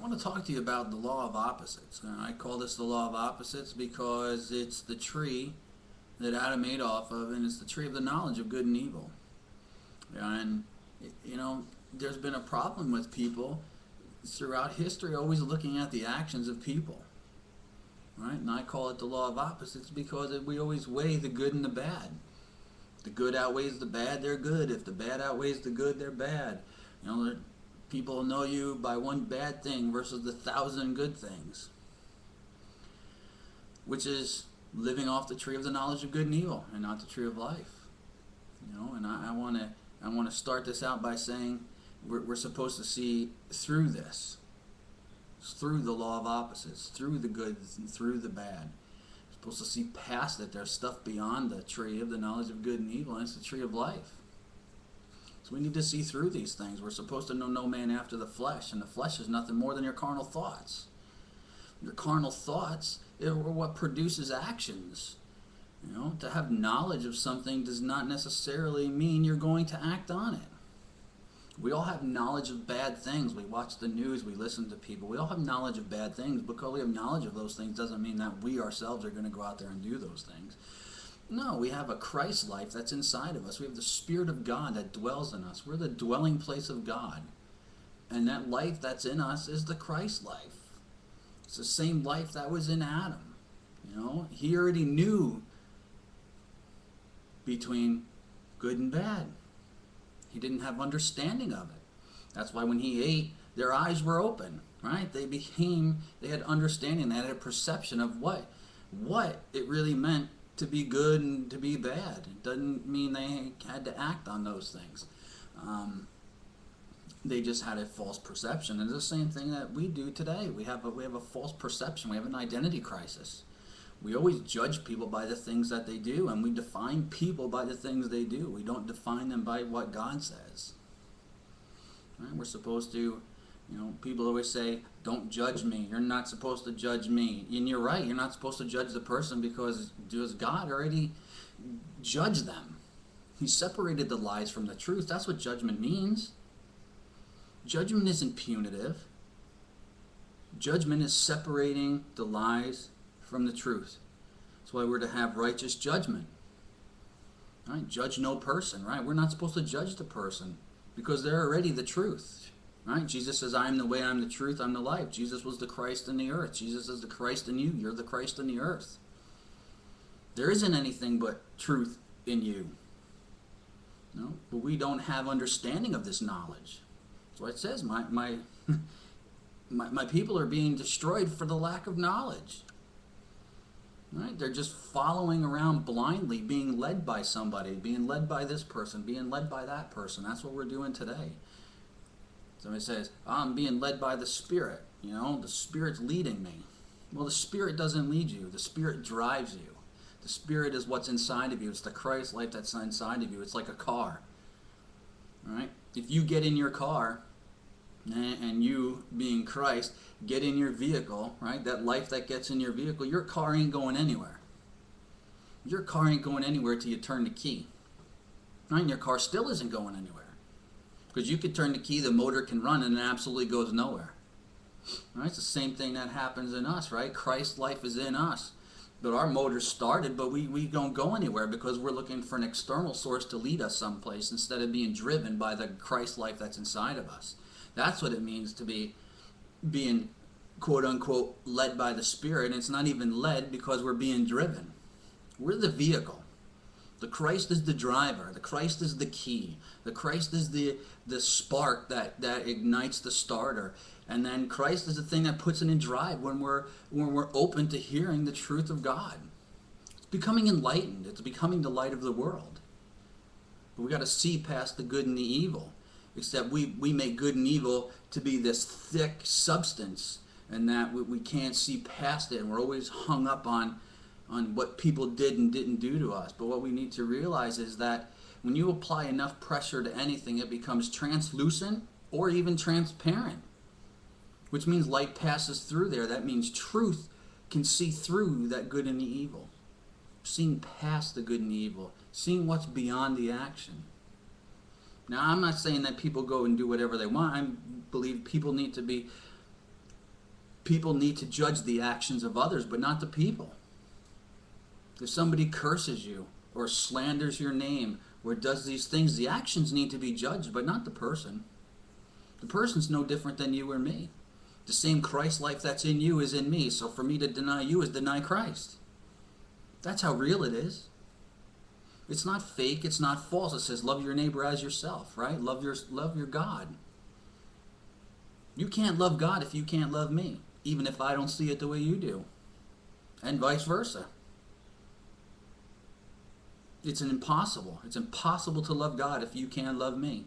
want to talk to you about the law of opposites. And I call this the law of opposites because it's the tree that Adam ate off of, and it's the tree of the knowledge of good and evil. And, you know, there's been a problem with people throughout history always looking at the actions of people. Right? And I call it the law of opposites because we always weigh the good and the bad. If the good outweighs the bad, they're good. If the bad outweighs the good, they're bad. You know, people know you by one bad thing versus the 1,000 good things, which is living off the tree of the knowledge of good and evil and not the tree of life. You know, and I want to start this out by saying we're supposed to see through this, through the law of opposites, through the good and through the bad. We're supposed to see past it. There's stuff beyond the tree of the knowledge of good and evil, and it's the tree of life. So we need to see through these things. We're supposed to know no man after the flesh, and the flesh is nothing more than your carnal thoughts. Your carnal thoughts are what produces actions. You know, to have knowledge of something does not necessarily mean you're going to act on it. We all have knowledge of bad things. We watch the news, we listen to people. We all have knowledge of bad things. Because we have knowledge of those things doesn't mean that we ourselves are going to go out there and do those things. No, we have a Christ life that's inside of us. We have the Spirit of God that dwells in us. We're the dwelling place of God. And that life that's in us is the Christ life. It's the same life that was in Adam. You know, he already knew between good and bad. He didn't have understanding of it. That's why when he ate, their eyes were open, right? They had understanding, they had a perception of what it really meant to be good and to be bad. It doesn't mean they had to act on those things. They just had a false perception. And it's the same thing that we do today. We have a false perception. We have an identity crisis. We always judge people by the things that they do, and we define people by the things they do. We don't define them by what God says. Right? We're supposed to, you know, people always say, don't judge me. You're not supposed to judge me. And you're right. You're not supposed to judge the person because God already judged them. He separated the lies from the truth. That's what judgment means. Judgment isn't punitive. Judgment is separating the lies from the truth. That's why we're to have righteous judgment. Right? Judge no person, right? We're not supposed to judge the person because they're already the truth. Right? Jesus says, I am the way, I am the truth, I'm the life. Jesus was the Christ in the earth. Jesus is the Christ in you. You're the Christ in the earth. There isn't anything but truth in you. No? But we don't have understanding of this knowledge. That's why it says, my people are being destroyed for the lack of knowledge. Right? They're just following around blindly, being led by somebody, being led by this person, being led by that person. That's what we're doing today. Somebody says, I'm being led by the Spirit. You know, the Spirit's leading me. Well, the Spirit doesn't lead you. The Spirit drives you. The Spirit is what's inside of you. It's the Christ life that's inside of you. It's like a car. Right? If you get in your car, and you, being Christ, get in your vehicle, right? That life that gets in your vehicle, your car ain't going anywhere. Your car ain't going anywhere till you turn the key. Right? And your car still isn't going anywhere. Because you could turn the key, the motor can run, and it absolutely goes nowhere. Right? It's the same thing that happens in us, right? Christ's life is in us. But our motor's started, but we don't go anywhere because we're looking for an external source to lead us someplace instead of being driven by the Christ life that's inside of us. That's what it means to be being, quote unquote, led by the Spirit. And it's not even led because we're being driven. We're the vehicle. The Christ is the driver. The Christ is the key. The Christ is the spark that ignites the starter. And then Christ is the thing that puts it in drive when we're open to hearing the truth of God. It's becoming enlightened. It's becoming the light of the world. But we got to see past the good and the evil. Except we make good and evil to be this thick substance, and that we can't see past it, and we're always hung up on what people did and didn't do to us. But what we need to realize is that when you apply enough pressure to anything, it becomes translucent or even transparent, which means light passes through there. That means truth can see through that good and the evil, seeing past the good and the evil, seeing what's beyond the action. Now, I'm not saying that people go and do whatever they want. I believe people need to be People need to judge the actions of others, but not the people. If somebody curses you or slanders your name or does these things, the actions need to be judged, but not the person. The person's no different than you or me. The same Christ life that's in you is in me, so for me to deny you is deny Christ. That's how real it is. It's not fake, it's not false. It says love your neighbor as yourself, right? Love your God. You can't love God if you can't love me, even if I don't see it the way you do. And vice versa. It's impossible. It's impossible to love God if you can't love me.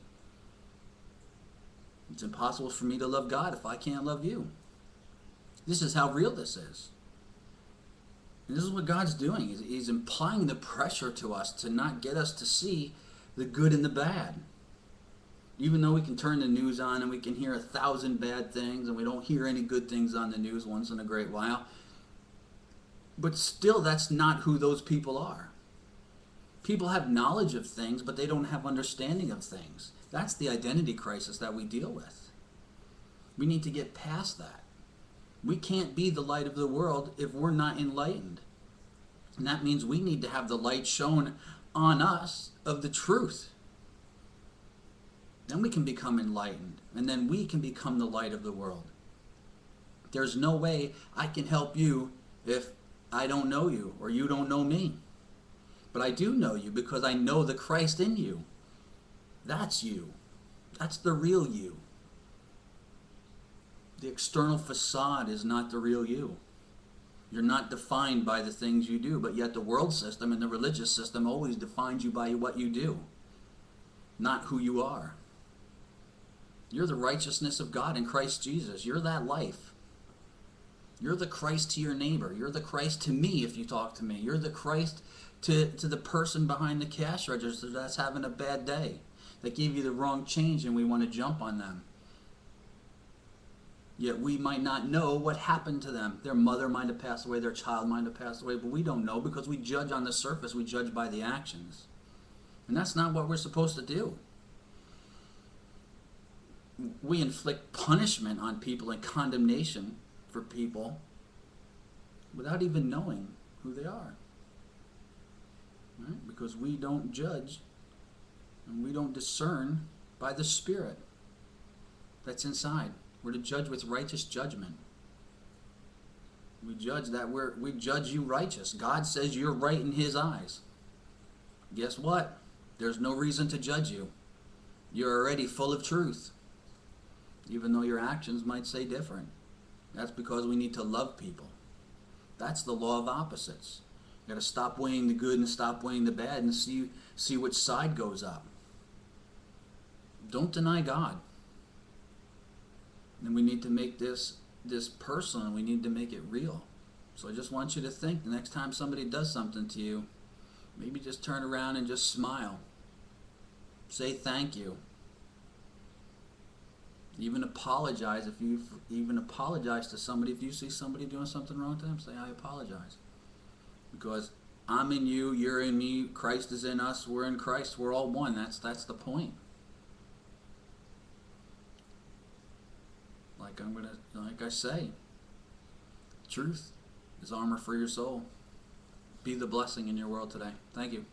It's impossible for me to love God if I can't love you. This is how real this is. And this is what God's doing. He's applying the pressure to us to not get us to see the good and the bad. Even though we can turn the news on and we can hear 1,000 bad things and we don't hear any good things on the news once in a great while. But still, that's not who those people are. People have knowledge of things, but they don't have understanding of things. That's the identity crisis that we deal with. We need to get past that. We can't be the light of the world if we're not enlightened. And that means we need to have the light shown on us of the truth. Then we can become enlightened, and then we can become the light of the world. There's no way I can help you if I don't know you or you don't know me. But I do know you because I know the Christ in you. That's you. That's the real you. The external facade is not the real you. You're not defined by the things you do, but yet the world system and the religious system always defines you by what you do, not who you are. You're the righteousness of God in Christ Jesus. You're that life. You're the Christ to your neighbor. You're the Christ to me if you talk to me. You're the Christ to the person behind the cash register that's having a bad day, that gave you the wrong change and we want to jump on them. Yet we might not know what happened to them. Their mother might have passed away, their child might have passed away, but we don't know because we judge on the surface, we judge by the actions. And that's not what we're supposed to do. We inflict punishment on people and condemnation for people without even knowing who they are. Right? Because we don't judge and we don't discern by the Spirit that's inside. We're to judge with righteous judgment. We judge that we judge you righteous. God says you're right in His eyes. Guess what? There's no reason to judge you. You're already full of truth, even though your actions might say different. That's because we need to love people. That's the law of opposites. You got to stop weighing the good and stop weighing the bad and see which side goes up. Don't deny God. And we need to make this personal. We need to make it real. So I just want you to think the next time somebody does something to you, maybe just turn around and just smile. Say thank you. Even apologize if you even apologize to somebody. If you see somebody doing something wrong to them, say I apologize. Because I'm in you, you're in me, Christ is in us, we're in Christ, we're all one. That's the point. Like I say, truth is armor for your soul. Be the blessing in your world today. Thank you.